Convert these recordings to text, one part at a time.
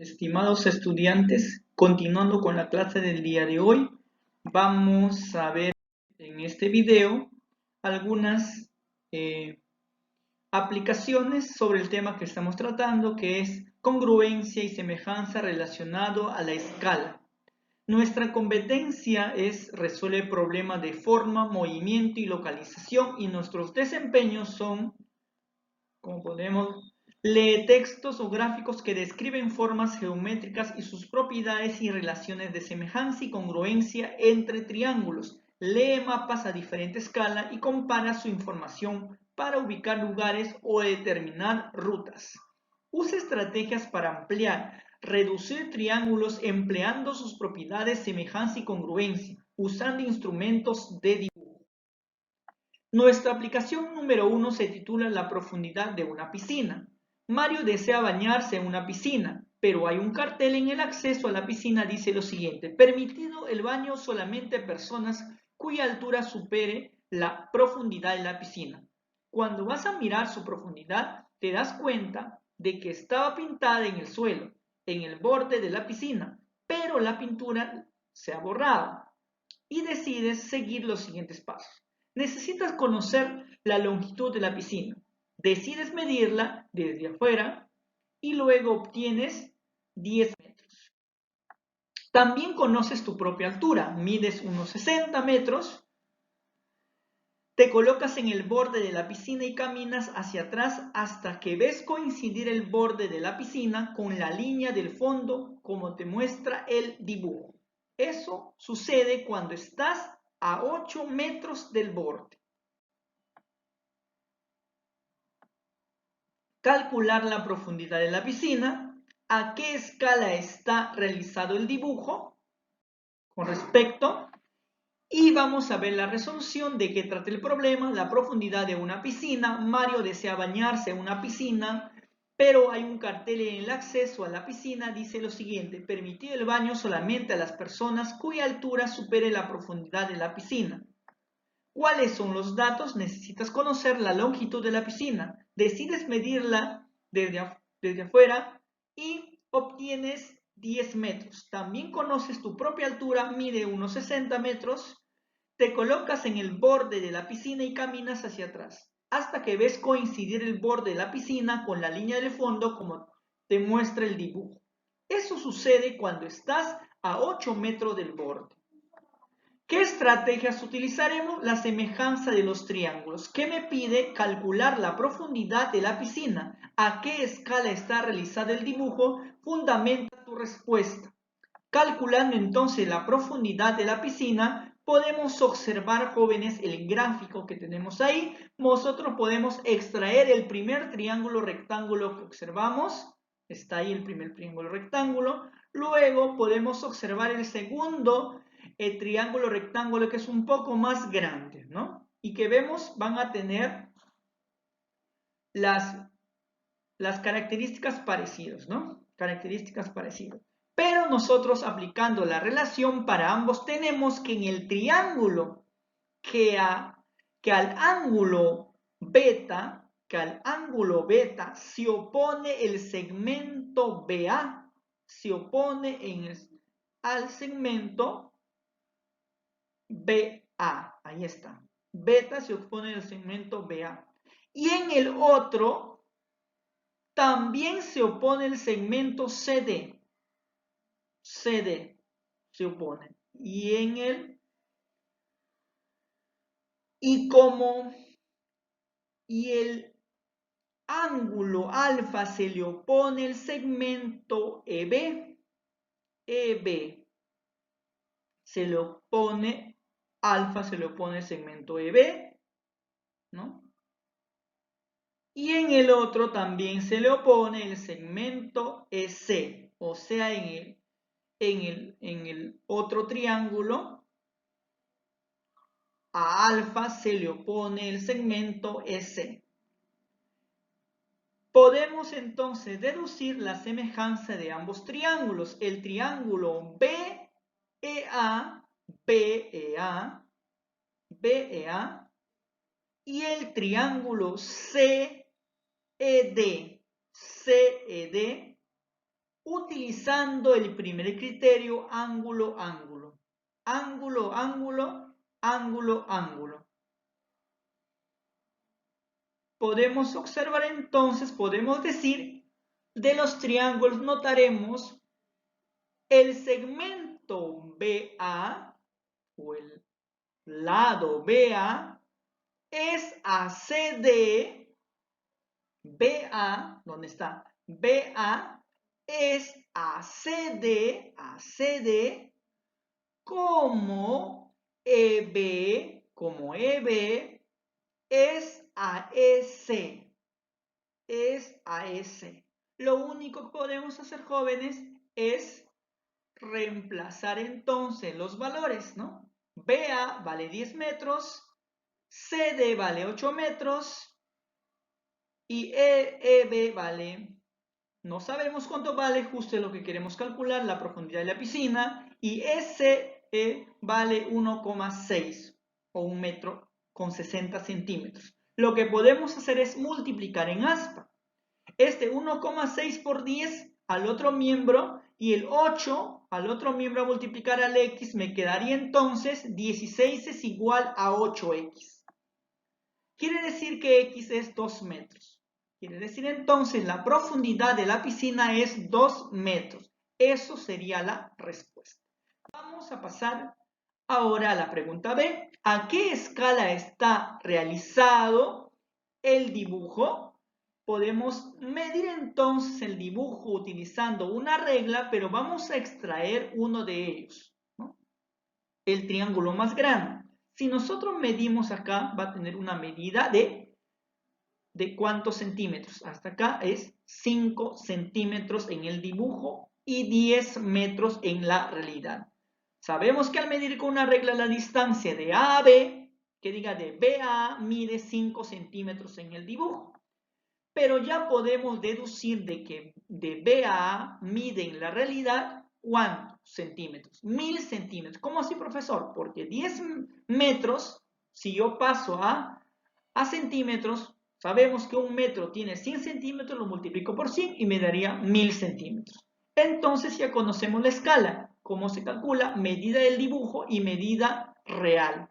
Estimados estudiantes, continuando con la clase del día de hoy, vamos a ver en este video algunas aplicaciones sobre el tema que estamos tratando, que es congruencia y semejanza relacionado a la escala. Nuestra competencia es resuelve problemas de forma, movimiento y localización, y nuestros desempeños son, como podemos, lee textos o gráficos que describen formas geométricas y sus propiedades y relaciones de semejanza y congruencia entre triángulos. Lee mapas a diferente escala y compara su información para ubicar lugares o determinar rutas. Usa estrategias para ampliar, reducir triángulos empleando sus propiedades semejanza y congruencia, usando instrumentos de dibujo. Nuestra aplicación número 1 se titula La profundidad de una piscina. Mario desea bañarse en una piscina, pero hay un cartel en el acceso a la piscina que dice lo siguiente: permitido el baño solamente a personas cuya altura supere la profundidad de la piscina. Cuando vas a mirar su profundidad, te das cuenta de que estaba pintada en el suelo, en el borde de la piscina, pero la pintura se ha borrado y decides seguir los siguientes pasos. Necesitas conocer la longitud de la piscina. Decides medirla desde afuera y luego obtienes 10 metros. También conoces tu propia altura. Mides unos 60 metros. Te colocas en el borde de la piscina y caminas hacia atrás hasta que ves coincidir el borde de la piscina con la línea del fondo, como te muestra el dibujo. Eso sucede cuando estás a 8 metros del borde. Calcular la profundidad de la piscina, a qué escala está realizado el dibujo con respecto, y vamos a ver la resolución de qué trata el problema. La profundidad de una piscina. Mario desea bañarse en una piscina, pero hay un cartel en el acceso a la piscina, dice lo siguiente: permitido el baño solamente a las personas cuya altura supere la profundidad de la piscina. ¿Cuáles son los datos? Necesitas conocer la longitud de la piscina. Decides medirla desde afuera y obtienes 10 metros. También conoces tu propia altura, mide unos 60 metros. Te colocas en el borde de la piscina y caminas hacia atrás, hasta que ves coincidir el borde de la piscina con la línea del fondo, como te muestra el dibujo. Eso sucede cuando estás a 8 metros del borde. ¿Qué estrategias utilizaremos? La semejanza de los triángulos. ¿Qué me pide? Calcular la profundidad de la piscina. ¿A qué escala está realizado el dibujo? Fundamenta tu respuesta. Calculando entonces la profundidad de la piscina, podemos observar, jóvenes, el gráfico que tenemos ahí. Nosotros podemos extraer el primer triángulo rectángulo que observamos. Está ahí el primer triángulo rectángulo. Luego podemos observar el segundo triángulo rectángulo, que es un poco más grande, ¿no? Y que vemos van a tener las características parecidas, ¿no? Características parecidas. Pero nosotros, aplicando la relación para ambos, tenemos que en el triángulo que al ángulo beta, se opone el segmento BA, se opone al segmento BA, ahí está. Beta se opone al segmento BA. Y en el otro también se opone el segmento CD. CD se opone. Y el ángulo alfa se le opone el segmento EB. EB se le opone, alfa se le opone el segmento EB, ¿no? Y en el otro también se le opone el segmento EC, o sea, en el otro triángulo, a alfa se le opone el segmento EC. Podemos entonces deducir la semejanza de ambos triángulos. El triángulo BEA, BEA, BEA y el triángulo CED, CED utilizando el primer criterio ángulo, ángulo. Ángulo, ángulo, ángulo, ángulo. Podemos observar entonces, podemos decir, de los triángulos notaremos el segmento BA o el lado BA es ACD. BA, ¿dónde está? BA es ACD, ACD, como EB es AEC, es AEC. Lo único que podemos hacer, jóvenes, es reemplazar entonces los valores, ¿no? BA vale 10 metros, CD vale 8 metros y EB vale, no sabemos cuánto vale, justo lo que queremos calcular, la profundidad de la piscina, y SE vale 1,6 o 1 metro con 60 centímetros. Lo que podemos hacer es multiplicar en aspa. Este 1,6 por 10 al otro miembro y el 8 al otro miembro a multiplicar al X, me quedaría entonces 16 es igual a 8X. Quiere decir que X es 2 metros. Quiere decir entonces la profundidad de la piscina es 2 metros. Eso sería la respuesta. Vamos a pasar ahora a la pregunta B. ¿A qué escala está realizado el dibujo? Podemos medir entonces el dibujo utilizando una regla, pero vamos a extraer uno de ellos, ¿no? El triángulo más grande. Si nosotros medimos acá, va a tener una medida de cuántos centímetros. Hasta acá es 5 centímetros en el dibujo y 10 metros en la realidad. Sabemos que al medir con una regla la distancia de A a B, que diga de B a A, mide 5 centímetros en el dibujo. Pero ya podemos deducir de que de B a A mide en la realidad, ¿cuántos centímetros? 1000 centímetros. ¿Cómo así, profesor? Porque 10 metros, si yo paso a centímetros, sabemos que un metro tiene 100 centímetros, lo multiplico por 100 y me daría 1000 centímetros. Entonces ya conocemos la escala, cómo se calcula medida del dibujo y medida real.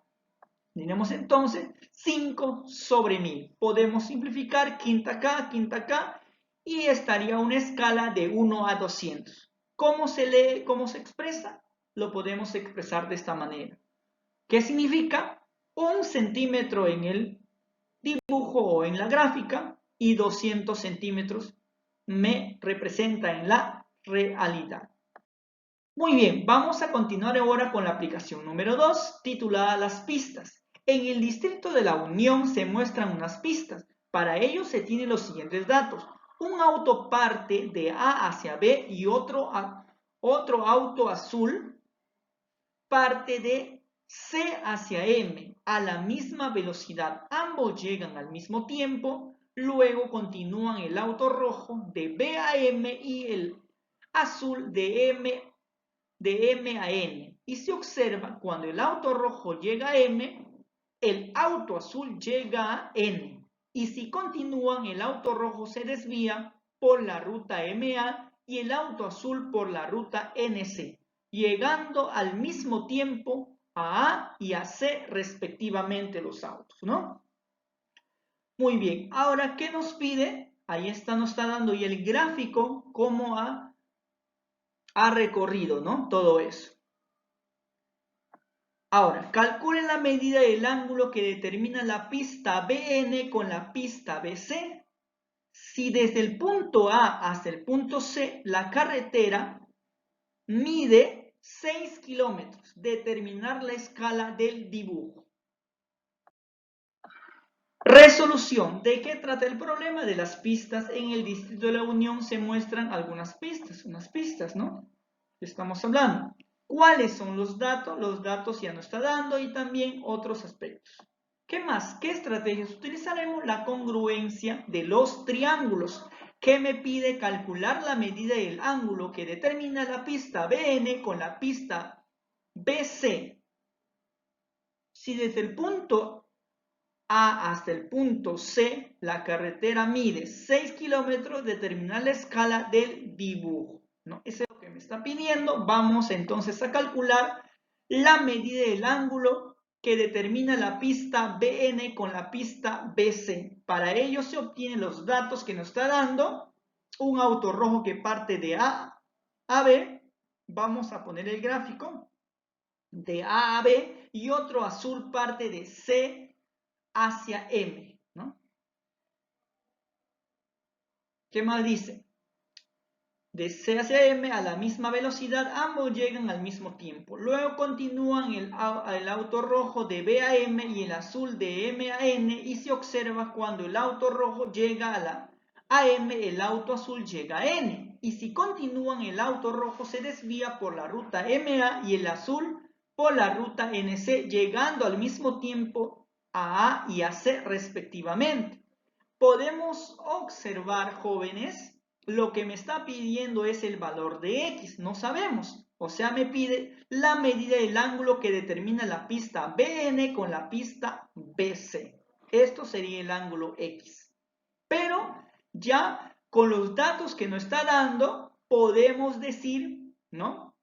Tenemos entonces 5 sobre 1000. Podemos simplificar quinta acá y estaría una escala de 1 a 200. ¿Cómo se lee, cómo se expresa? Lo podemos expresar de esta manera. ¿Qué significa? 1 centímetro en el dibujo o en la gráfica y 200 centímetros me representa en la realidad. Muy bien, vamos a continuar ahora con la aplicación número 2, titulada Las pistas. En el distrito de la Unión se muestran unas pistas. Para ello se tienen los siguientes datos. Un auto parte de A hacia B y otro auto azul parte de C hacia M a la misma velocidad. Ambos llegan al mismo tiempo, luego continúan el auto rojo de B a M y el azul de M a N. Y se observa cuando el auto rojo llega a M, el auto azul llega a N. Y si continúan, el auto rojo se desvía por la ruta MA y el auto azul por la ruta NC, llegando al mismo tiempo a y a C respectivamente los autos, ¿no? Muy bien, ahora, ¿qué nos pide? Ahí está, nos está dando y el gráfico cómo ha recorrido, ¿no? Todo eso. Ahora, calculen la medida del ángulo que determina la pista BN con la pista BC. Si desde el punto A hasta el punto C la carretera mide 6 kilómetros, determinar la escala del dibujo. Resolución. ¿De qué trata el problema? De las pistas. En el distrito de la Unión se muestran algunas pistas, unas pistas, ¿no? Estamos hablando. ¿Cuáles son los datos? Los datos ya nos está dando y también otros aspectos. ¿Qué más? ¿Qué estrategias utilizaremos? La congruencia de los triángulos, que me pide calcular la medida del ángulo que determina la pista BN con la pista BC. Si desde el punto A hasta el punto C la carretera mide 6 kilómetros, determinar la escala del dibujo. ¿no? Eso es lo que me está pidiendo. Vamos entonces a calcular la medida del ángulo que determina la pista BN con la pista BC. Para ello se obtienen los datos que nos está dando. Un auto rojo que parte de A a B. Vamos a poner el gráfico de A a B, y otro azul parte de C hacia M, ¿no? ¿Qué más dice? De C hacia M a la misma velocidad, ambos llegan al mismo tiempo. Luego continúan el auto rojo de B a M y el azul de M a N, y se observa cuando el auto rojo llega a M, el auto azul llega a N. Y si continúan, el auto rojo se desvía por la ruta MA y el azul por la ruta NC, llegando al mismo tiempo a A y a C respectivamente. Podemos observar, jóvenes, lo que me está pidiendo es el valor de X, no sabemos. O sea, me pide la medida del ángulo que determina la pista BN con la pista BC. Esto sería el ángulo X. Pero ya con los datos que nos está dando, podemos decir, ¿no?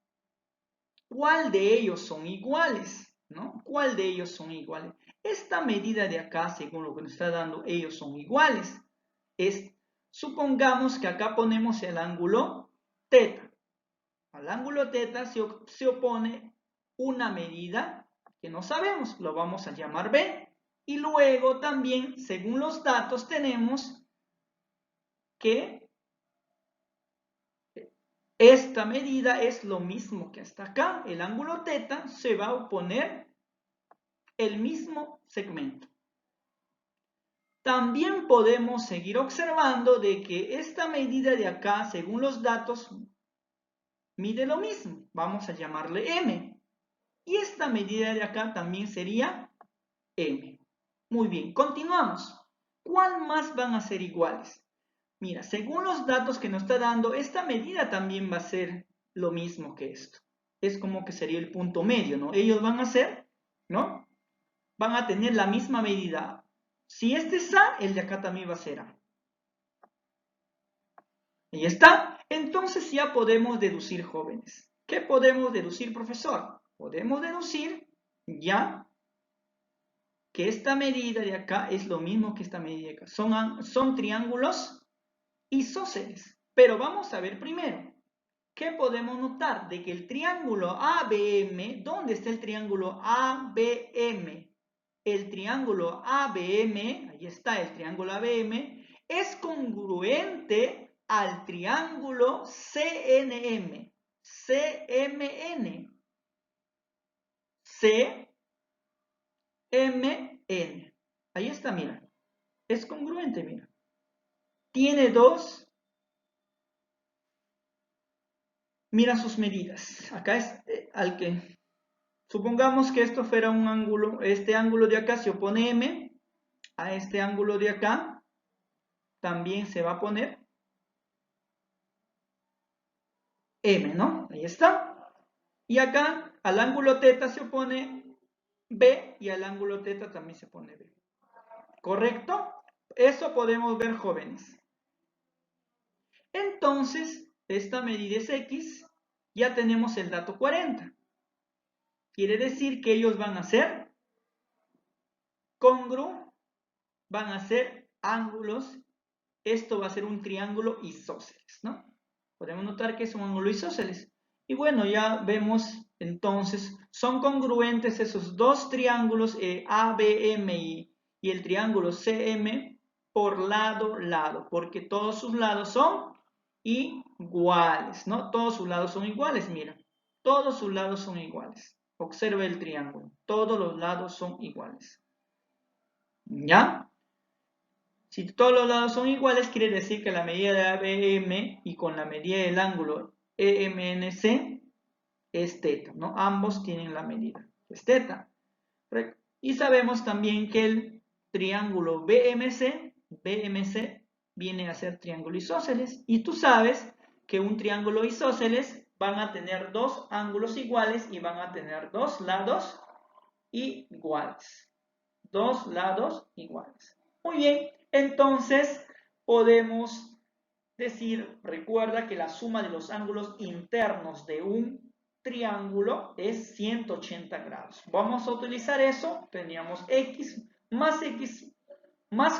¿Cuál de ellos son iguales? ¿No? ¿Cuál de ellos son iguales? Esta medida de acá, según lo que nos está dando, ellos son iguales. Supongamos que acá ponemos el ángulo θ. Al ángulo θ se opone una medida que no sabemos, lo vamos a llamar B. Y luego también, según los datos, tenemos que esta medida es lo mismo que hasta acá. El ángulo θ se va a oponer el mismo segmento. También podemos seguir observando de que esta medida de acá, según los datos, mide lo mismo. Vamos a llamarle M. Y esta medida de acá también sería M. Muy bien, continuamos. ¿Cuál más van a ser iguales? Mira, según los datos que nos está dando, esta medida también va a ser lo mismo que esto. Es como que sería el punto medio, ¿no? Ellos van a ser, ¿no? Van a tener la misma medida. Si este es A, el de acá también va a ser A. Ahí está. Entonces ya podemos deducir, jóvenes. ¿Qué podemos deducir, profesor? Podemos deducir ya que esta medida de acá es lo mismo que esta medida de acá. Son triángulos isósceles. Pero vamos a ver primero. ¿Qué podemos notar? De que el triángulo ABM, ¿dónde está el triángulo ABM? El triángulo ABM, ahí está el triángulo ABM, es congruente al triángulo CNM. CMN. CMN. Ahí está, mira. Es congruente, mira. Tiene dos. Mira sus medidas. Acá es al que... Supongamos que esto fuera un ángulo. Este ángulo de acá se opone M. A este ángulo de acá también se va a poner M, ¿no? Ahí está. Y acá al ángulo θ se opone B y al ángulo θ también se pone B. ¿Correcto? Eso podemos ver, jóvenes. Entonces, esta medida es X. Ya tenemos el dato 40. Quiere decir que ellos van a ser congruos, van a ser ángulos. Esto va a ser un triángulo isósceles, ¿no? Podemos notar que es un ángulo isósceles. Y bueno, ya vemos entonces, son congruentes esos dos triángulos ABM y el triángulo CM por lado, porque todos sus lados son iguales, ¿no? Todos sus lados son iguales, mira. Todos sus lados son iguales. Observa el triángulo. Todos los lados son iguales. ¿Ya? Si todos los lados son iguales, quiere decir que la medida de ABM y con la medida del ángulo EMNC es θ, ¿no? Ambos tienen la medida, es θ. Y sabemos también que el triángulo BMC viene a ser triángulo isósceles. Y tú sabes que un triángulo isósceles van a tener dos ángulos iguales y van a tener dos lados iguales. Dos lados iguales. Muy bien, entonces podemos decir, recuerda que la suma de los ángulos internos de un triángulo es 180 grados. Vamos a utilizar eso. Teníamos x más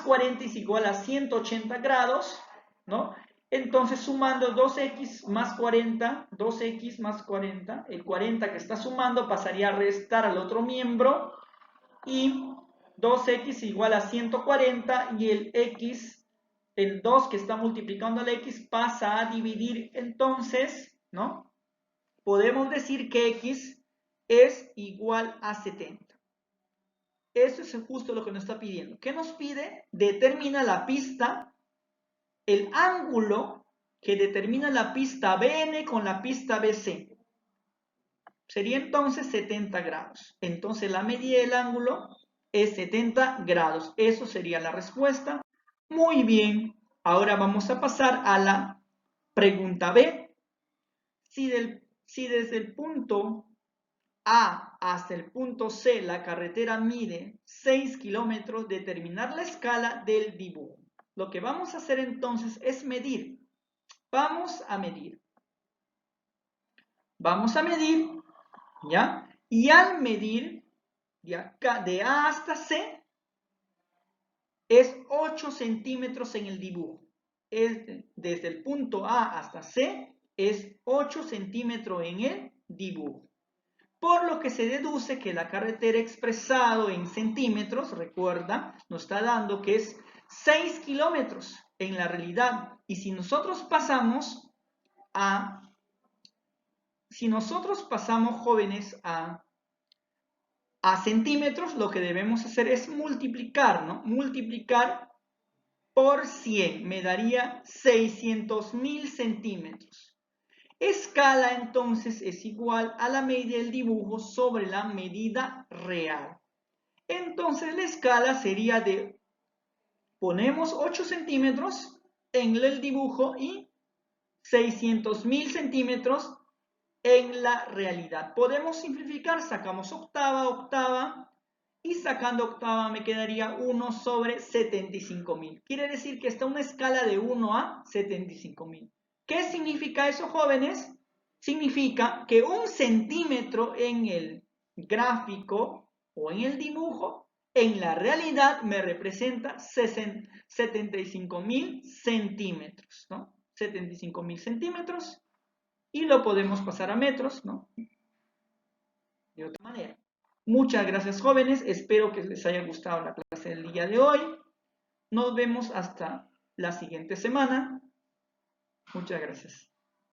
40 es igual a 180 grados, ¿no? Entonces, sumando 2x más 40, 2x más 40, el 40 que está sumando pasaría a restar al otro miembro y 2x igual a 140 y el 2 que está multiplicando al x pasa a dividir, entonces, ¿no? Podemos decir que x es igual a 70. Eso es justo lo que nos está pidiendo. ¿Qué nos pide? Determina la pista, el ángulo que determina la pista BN con la pista BC. Sería entonces 70 grados. Entonces la medida del ángulo es 70 grados. Eso sería la respuesta. Muy bien. Ahora vamos a pasar a la pregunta B. Si desde el punto A hasta el punto C la carretera mide 6 kilómetros, determinar la escala del dibujo. Lo que vamos a hacer entonces es medir. Vamos a medir. Vamos a medir, ¿ya? Y al medir, de acá, de A hasta C, es 8 centímetros en el dibujo. Desde el punto A hasta C es 8 centímetros en el dibujo. Por lo que se deduce que la carretera expresado en centímetros, recuerda, nos está dando que es 6 kilómetros en la realidad. Y si nosotros pasamos, jóvenes, a centímetros, lo que debemos hacer es multiplicar, ¿no? Multiplicar por 100 me daría 600.000 centímetros. Escala entonces es igual a la medida del dibujo sobre la medida real. Entonces la escala sería de, ponemos 8 centímetros en el dibujo y 600.000 centímetros en la realidad. Podemos simplificar, sacamos octava, y sacando octava me quedaría 1 sobre 75.000. Quiere decir que está una escala de 1 a 75.000. ¿Qué significa eso, jóvenes? Significa que 1 centímetro en el gráfico o en el dibujo, en la realidad me representa 75.000 centímetros, ¿no? 75.000 centímetros. Y lo podemos pasar a metros, ¿no? De otra manera. Muchas gracias, jóvenes. Espero que les haya gustado la clase del día de hoy. Nos vemos hasta la siguiente semana. Muchas gracias.